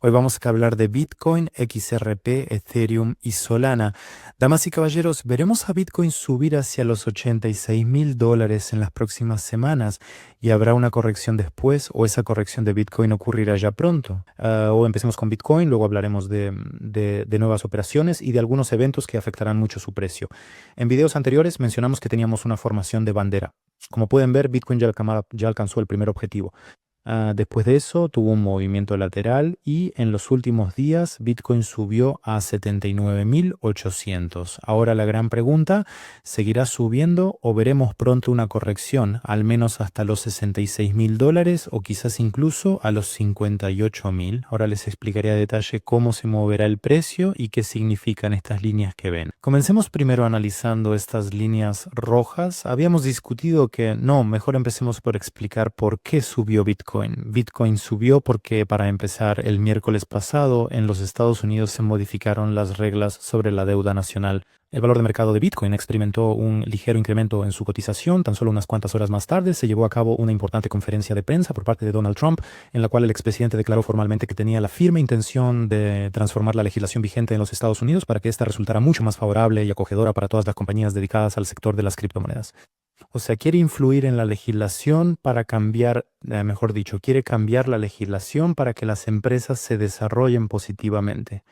Hoy vamos a hablar de Bitcoin, XRP, Ethereum y Solana. Damas y caballeros, veremos a Bitcoin subir hacia los $86.000 en las próximas semanas y habrá una corrección después o esa corrección de Bitcoin ocurrirá ya pronto. O empecemos con Bitcoin, luego hablaremos de nuevas operaciones y de algunos eventos que afectarán mucho su precio. En videos anteriores mencionamos que teníamos una formación de bandera. Como pueden ver, Bitcoin ya alcanzó el primer objetivo. Después de eso tuvo un movimiento lateral y en los últimos días Bitcoin subió a 79.800. Ahora la gran pregunta, ¿seguirá subiendo o veremos pronto una corrección, al menos hasta los $66.000 o quizás incluso a los 58.000? Ahora les explicaré a detalle cómo se moverá el precio y qué significan estas líneas que ven. Comencemos primero analizando estas líneas rojas. Habíamos discutido que no, mejor empecemos por explicar por qué subió Bitcoin. Bitcoin subió porque, para empezar, el miércoles pasado en los Estados Unidos se modificaron las reglas sobre la deuda nacional. El valor de mercado de Bitcoin experimentó un ligero incremento en su cotización. Tan solo unas cuantas horas más tarde se llevó a cabo una importante conferencia de prensa por parte de Donald Trump, en la cual el expresidente declaró formalmente que tenía la firme intención de transformar la legislación vigente en los Estados Unidos para que ésta resultara mucho más favorable y acogedora para todas las compañías dedicadas al sector de las criptomonedas. O sea, quiere influir en la legislación para cambiar, mejor dicho, quiere cambiar la legislación para que las empresas se desarrollen positivamente.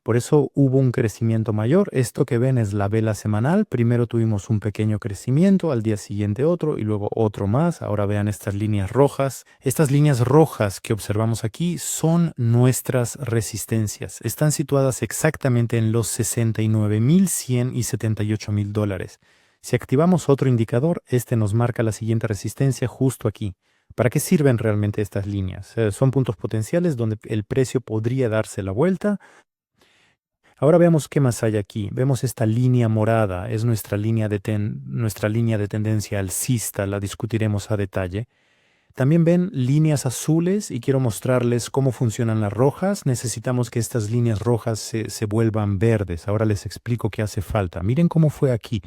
Por eso hubo un crecimiento mayor. Esto que ven es la vela semanal. Primero tuvimos un pequeño crecimiento, al día siguiente otro y luego otro más. Ahora vean estas líneas rojas. Estas líneas rojas que observamos aquí son nuestras resistencias. Están situadas exactamente en los 69.100 y $78.000. Si activamos otro indicador, este nos marca la siguiente resistencia justo aquí. ¿Para qué sirven realmente estas líneas? Son puntos potenciales donde el precio podría darse la vuelta. Ahora veamos qué más hay aquí. Vemos esta línea morada, es nuestra línea de tendencia alcista, la discutiremos a detalle. También ven líneas azules y quiero mostrarles cómo funcionan las rojas. Necesitamos que estas líneas rojas se vuelvan verdes. Ahora les explico qué hace falta. Miren cómo fue aquí.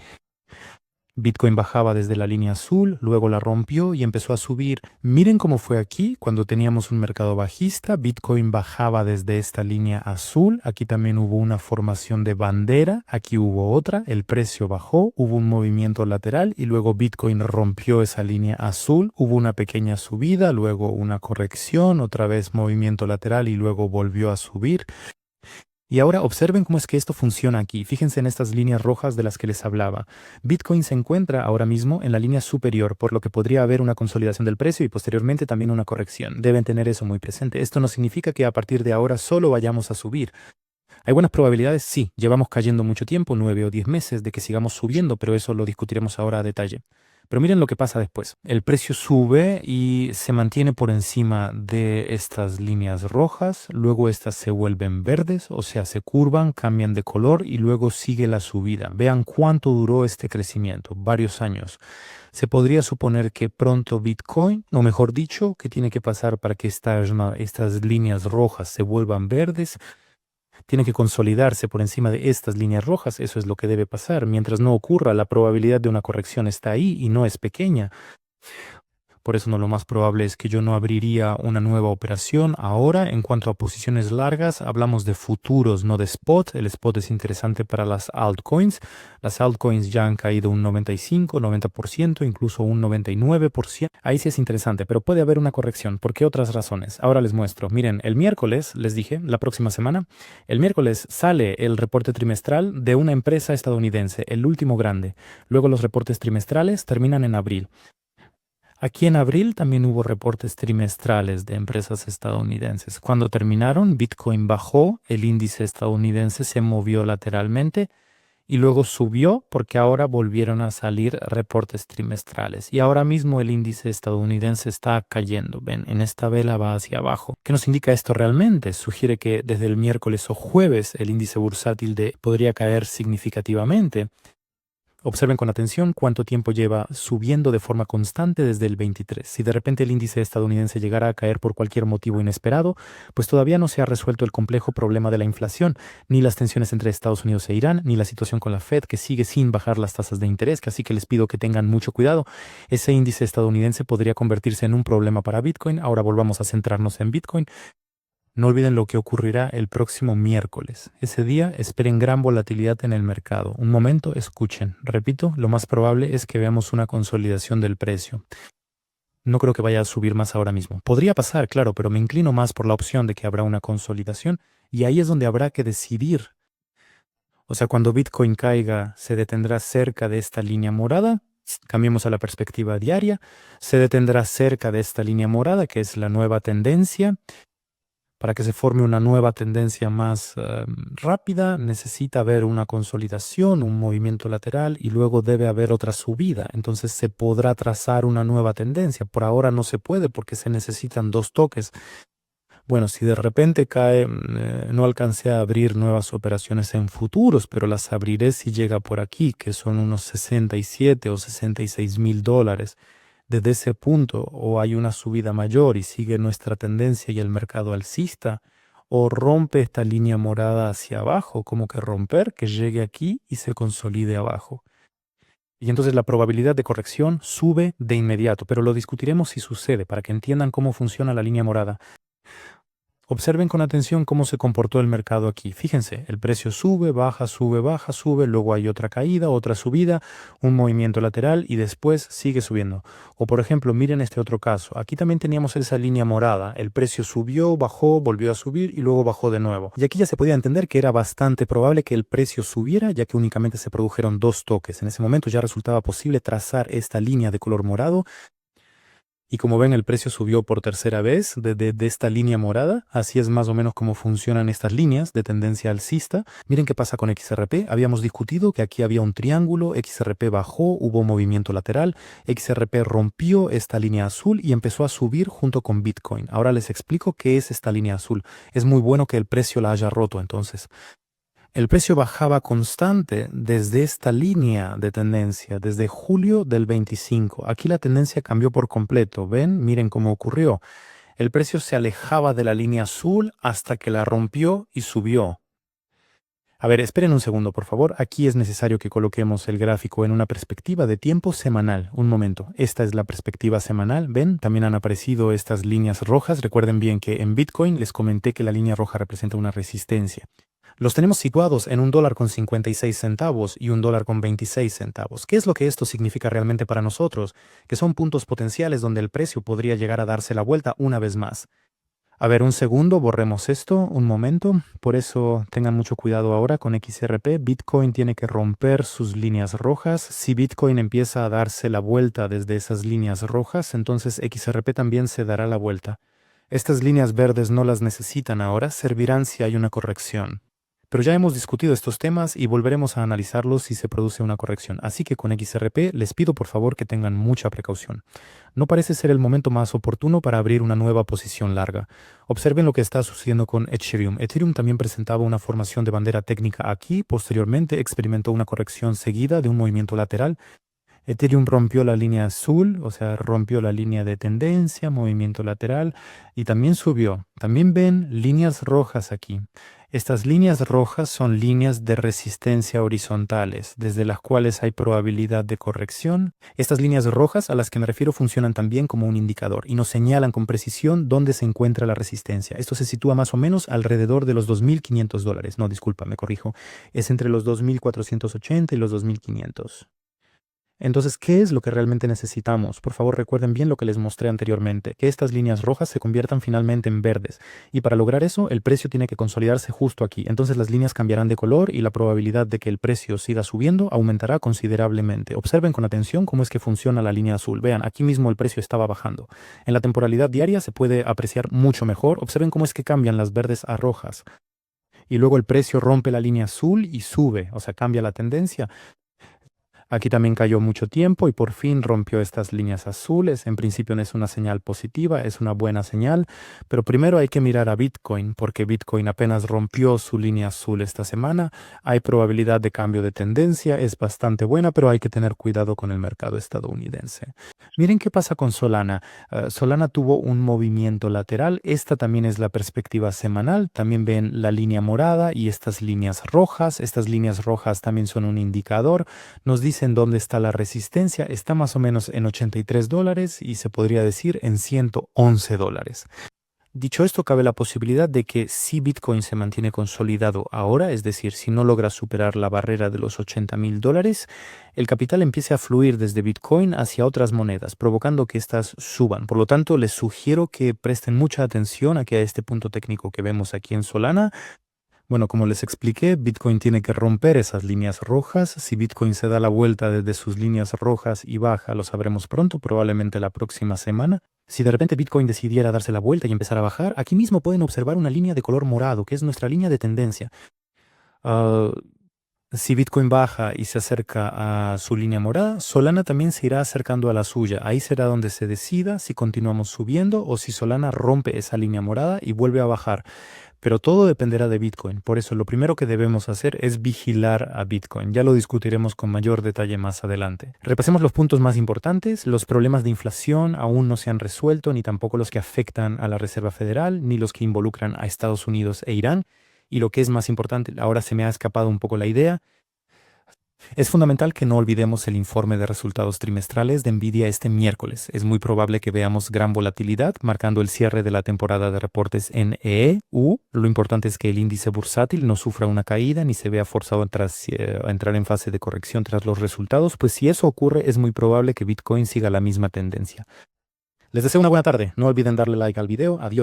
Bitcoin bajaba desde la línea azul, luego la rompió y empezó a subir. Miren cómo fue aquí, cuando teníamos un mercado bajista, Bitcoin bajaba desde esta línea azul, aquí también hubo una formación de bandera, aquí hubo otra, el precio bajó, hubo un movimiento lateral y luego Bitcoin rompió esa línea azul, hubo una pequeña subida, luego una corrección, otra vez movimiento lateral y luego volvió a subir. Y ahora observen cómo es que esto funciona aquí. Fíjense en estas líneas rojas de las que les hablaba. Bitcoin se encuentra ahora mismo en la línea superior, por lo que podría haber una consolidación del precio y posteriormente también una corrección. Deben tener eso muy presente. Esto no significa que a partir de ahora solo vayamos a subir. ¿Hay buenas probabilidades? Sí. Llevamos cayendo mucho tiempo, 9 o 10 meses, de que sigamos subiendo, pero eso lo discutiremos ahora a detalle. Pero miren lo que pasa después. El precio sube y se mantiene por encima de estas líneas rojas, luego estas se vuelven verdes, o sea, se curvan, cambian de color y luego sigue la subida. Vean cuánto duró este crecimiento, varios años. Se podría suponer que pronto Bitcoin, o mejor dicho, que tiene que pasar para que estas líneas rojas se vuelvan verdes. Tiene que consolidarse por encima de estas líneas rojas, eso es lo que debe pasar. Mientras no ocurra, la probabilidad de una corrección está ahí y no es pequeña. Por eso lo más probable es que yo no abriría una nueva operación ahora. En cuanto a posiciones largas, hablamos de futuros, no de spot. El spot es interesante para las altcoins. Las altcoins ya han caído un 95, 90%, incluso un 99%. Ahí sí es interesante, pero puede haber una corrección. ¿Por qué otras razones? Ahora les muestro. Miren, el miércoles, les dije, la próxima semana, el miércoles sale el reporte trimestral de una empresa estadounidense, el último grande. Luego los reportes trimestrales terminan en abril. Aquí en abril también hubo reportes trimestrales de empresas estadounidenses. Cuando terminaron, Bitcoin bajó, el índice estadounidense se movió lateralmente y luego subió porque ahora volvieron a salir reportes trimestrales. Y ahora mismo el índice estadounidense está cayendo. Ven, en esta vela va hacia abajo. ¿Qué nos indica esto realmente? Sugiere que desde el miércoles o jueves el índice bursátil podría caer significativamente. Observen con atención cuánto tiempo lleva subiendo de forma constante desde el 23. Si de repente el índice estadounidense llegara a caer por cualquier motivo inesperado, pues todavía no se ha resuelto el complejo problema de la inflación, ni las tensiones entre Estados Unidos e Irán, ni la situación con la Fed, que sigue sin bajar las tasas de interés, que así que les pido que tengan mucho cuidado. Ese índice estadounidense podría convertirse en un problema para Bitcoin. Ahora volvamos a centrarnos en Bitcoin. No olviden lo que ocurrirá el próximo miércoles. Ese día esperen gran volatilidad en el mercado. Un momento, escuchen. Repito, lo más probable es que veamos una consolidación del precio. No creo que vaya a subir más ahora mismo. Podría pasar, claro, pero me inclino más por la opción de que habrá una consolidación y ahí es donde habrá que decidir. O sea, cuando Bitcoin caiga, se detendrá cerca de esta línea morada. Cambiemos a la perspectiva diaria. Se detendrá cerca de esta línea morada, que es la nueva tendencia. Para que se forme una nueva tendencia más rápida, necesita haber una consolidación, un movimiento lateral y luego debe haber otra subida. Entonces se podrá trazar una nueva tendencia. Por ahora no se puede porque se necesitan dos toques. Bueno, si de repente cae, no alcancé a abrir nuevas operaciones en futuros, pero las abriré si llega por aquí, que son unos 67 o 66.000 dólares. Desde ese punto, o hay una subida mayor y sigue nuestra tendencia y el mercado alcista, o rompe esta línea morada hacia abajo, como que romper, que llegue aquí y se consolide abajo. Y entonces la probabilidad de corrección sube de inmediato, pero lo discutiremos si sucede, para que entiendan cómo funciona la línea morada. Observen con atención cómo se comportó el mercado aquí. Fíjense, el precio sube, baja, sube, luego hay otra caída, otra subida, un movimiento lateral y después sigue subiendo. O por ejemplo, miren este otro caso. Aquí también teníamos esa línea morada. El precio subió, bajó, volvió a subir y luego bajó de nuevo. Y aquí ya se podía entender que era bastante probable que el precio subiera, ya que únicamente se produjeron dos toques. En ese momento ya resultaba posible trazar esta línea de color morado. Y como ven, el precio subió por tercera vez de esta línea morada. Así es más o menos como funcionan estas líneas de tendencia alcista. Miren qué pasa con XRP. Habíamos discutido que aquí había un triángulo, XRP bajó, hubo movimiento lateral, XRP rompió esta línea azul y empezó a subir junto con Bitcoin. Ahora les explico qué es esta línea azul. Es muy bueno que el precio la haya roto entonces. El precio bajaba constante desde esta línea de tendencia, desde julio del 25. Aquí la tendencia cambió por completo. ¿Ven? Miren cómo ocurrió. El precio se alejaba de la línea azul hasta que la rompió y subió. A ver, esperen un segundo, por favor. Aquí es necesario que coloquemos el gráfico en una perspectiva de tiempo semanal. Un momento. Esta es la perspectiva semanal. ¿Ven? También han aparecido estas líneas rojas. Recuerden bien que en Bitcoin les comenté que la línea roja representa una resistencia. Los tenemos situados en $1.56 y $1.26. ¿Qué es lo que esto significa realmente para nosotros? Que son puntos potenciales donde el precio podría llegar a darse la vuelta una vez más. A ver, un segundo, borremos esto, un momento. Por eso tengan mucho cuidado ahora con XRP. Bitcoin tiene que romper sus líneas rojas. Si Bitcoin empieza a darse la vuelta desde esas líneas rojas, entonces XRP también se dará la vuelta. Estas líneas verdes no las necesitan ahora, servirán si hay una corrección. Pero ya hemos discutido estos temas y volveremos a analizarlos si se produce una corrección. Así que con XRP les pido por favor que tengan mucha precaución. No parece ser el momento más oportuno para abrir una nueva posición larga. Observen lo que está sucediendo con Ethereum. Ethereum también presentaba una formación de bandera técnica aquí. Posteriormente experimentó una corrección seguida de un movimiento lateral. Ethereum rompió la línea azul, o sea, rompió la línea de tendencia, movimiento lateral y también subió. También ven líneas rojas aquí. Estas líneas rojas son líneas de resistencia horizontales, desde las cuales hay probabilidad de corrección. Estas líneas rojas a las que me refiero funcionan también como un indicador y nos señalan con precisión dónde se encuentra la resistencia. Esto se sitúa más o menos alrededor de los $2.500. No, disculpa, me corrijo. Es entre los 2.480 y los 2.500. Entonces, ¿qué es lo que realmente necesitamos? Por favor, recuerden bien lo que les mostré anteriormente, que estas líneas rojas se conviertan finalmente en verdes. Y para lograr eso, el precio tiene que consolidarse justo aquí. Entonces las líneas cambiarán de color y la probabilidad de que el precio siga subiendo aumentará considerablemente. Observen con atención cómo es que funciona la línea azul. Vean, aquí mismo el precio estaba bajando. En la temporalidad diaria se puede apreciar mucho mejor. Observen cómo es que cambian las verdes a rojas. Y luego el precio rompe la línea azul y sube, o sea, cambia la tendencia. Aquí también cayó mucho tiempo y por fin rompió estas líneas azules. En principio no es una señal positiva, es una buena señal, pero primero hay que mirar a Bitcoin porque Bitcoin apenas rompió su línea azul esta semana. Hay probabilidad de cambio de tendencia, es bastante buena, pero hay que tener cuidado con el mercado estadounidense. Miren qué pasa con Solana. Solana tuvo un movimiento lateral. Esta también es la perspectiva semanal. También ven la línea morada y estas líneas rojas. Estas líneas rojas también son un indicador. Nos dicen dónde está la resistencia. Está más o menos en $83 y se podría decir en $111. Dicho esto, cabe la posibilidad de que si Bitcoin se mantiene consolidado ahora, es decir, si no logra superar la barrera de los $80.000, el capital empiece a fluir desde Bitcoin hacia otras monedas, provocando que éstas suban. Por lo tanto, les sugiero que presten mucha atención aquí a este punto técnico que vemos aquí en Solana. Bueno, como les expliqué, Bitcoin tiene que romper esas líneas rojas. Si Bitcoin se da la vuelta desde sus líneas rojas y baja, lo sabremos pronto, probablemente la próxima semana. Si de repente Bitcoin decidiera darse la vuelta y empezar a bajar, aquí mismo pueden observar una línea de color morado, que es nuestra línea de tendencia. Ah, si Bitcoin baja y se acerca a su línea morada, Solana también se irá acercando a la suya. Ahí será donde se decida si continuamos subiendo o si Solana rompe esa línea morada y vuelve a bajar. Pero todo dependerá de Bitcoin. Por eso lo primero que debemos hacer es vigilar a Bitcoin. Ya lo discutiremos con mayor detalle más adelante. Repasemos los puntos más importantes. Los problemas de inflación aún no se han resuelto, ni tampoco los que afectan a la Reserva Federal, ni los que involucran a Estados Unidos e Irán. Y lo que es más importante, ahora se me ha escapado un poco la idea, es fundamental que no olvidemos el informe de resultados trimestrales de Nvidia este miércoles. Es muy probable que veamos gran volatilidad, marcando el cierre de la temporada de reportes en EU. Lo importante es que el índice bursátil no sufra una caída ni se vea forzado a entrar en fase de corrección tras los resultados, pues si eso ocurre es muy probable que Bitcoin siga la misma tendencia. Les deseo una buena tarde. No olviden darle like al video. Adiós.